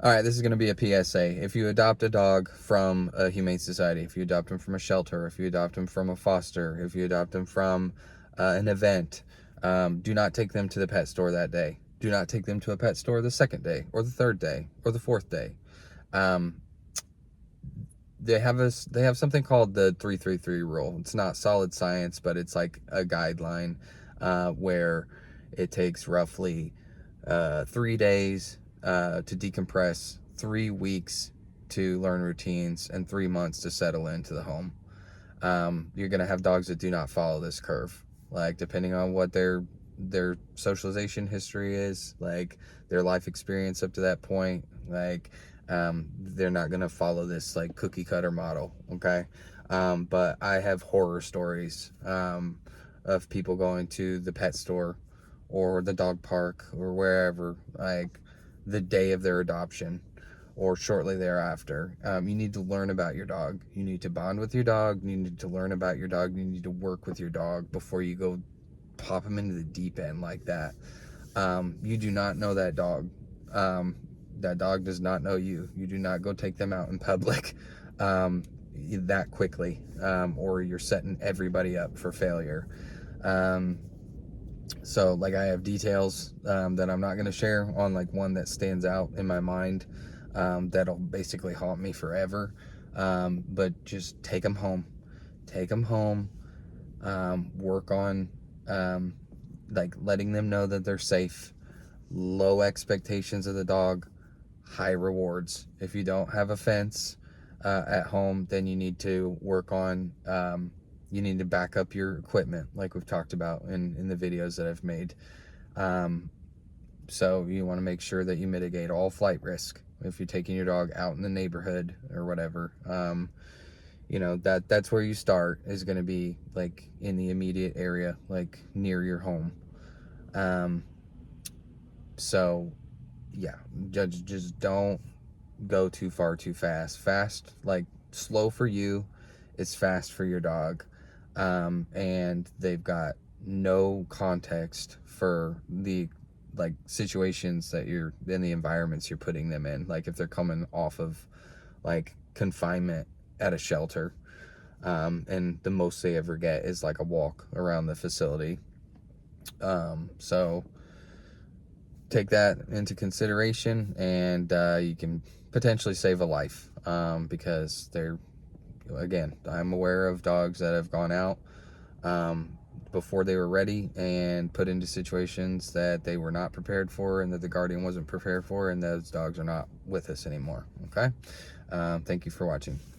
All right, this is going to be a PSA. If you adopt a dog from a humane society, if you adopt him from a shelter, if you adopt him from a foster, if you adopt him from an event, do not take them to the pet store that day. Do not take them to a pet store the second day, or the third day, or the fourth day. Um, they have something called the 333 rule. It's not solid science, but it's like a guideline where it takes roughly 3 days to decompress, 3 weeks to learn routines, and 3 months to settle into the home. You're gonna have dogs that do not follow this curve. Like, depending on what their socialization history is, like their life experience up to that point, like they're not gonna follow this like cookie cutter model. Okay. But I have horror stories of people going to the pet store or the dog park or wherever, like the day of their adoption or shortly thereafter. You need to learn about your dog. You need to bond with your dog. You need to learn about your dog. You need to work with your dog before you go pop him into the deep end like that. You do not know that dog. That dog does not know you. You do not go take them out in public that quickly, or you're setting everybody up for failure. So like, I have details that I'm not going to share on, like one that stands out in my mind that'll basically haunt me forever. But just take them home. Take them home. Work on like letting them know that they're safe. Low expectations of the dog, high rewards. If you don't have a fence at home, then you need to work on you need to back up your equipment, like we've talked about in the videos that I've made. So you want to make sure that you mitigate all flight risk if you're taking your dog out in the neighborhood or whatever. You know, that's where you start, is going to be like in the immediate area, like near your home. So yeah, just don't go too far too fast. Fast, like slow for you, is fast for your dog. And they've got no context for the like situations that you're in, the environments you're putting them in. Like if they're coming off of like confinement at a shelter, and the most they ever get is like a walk around the facility. So take that into consideration, and you can potentially save a life, because they're, again, I'm aware of dogs that have gone out before they were ready and put into situations that they were not prepared for and that the guardian wasn't prepared for, and those dogs are not with us anymore. Okay. Thank you for watching.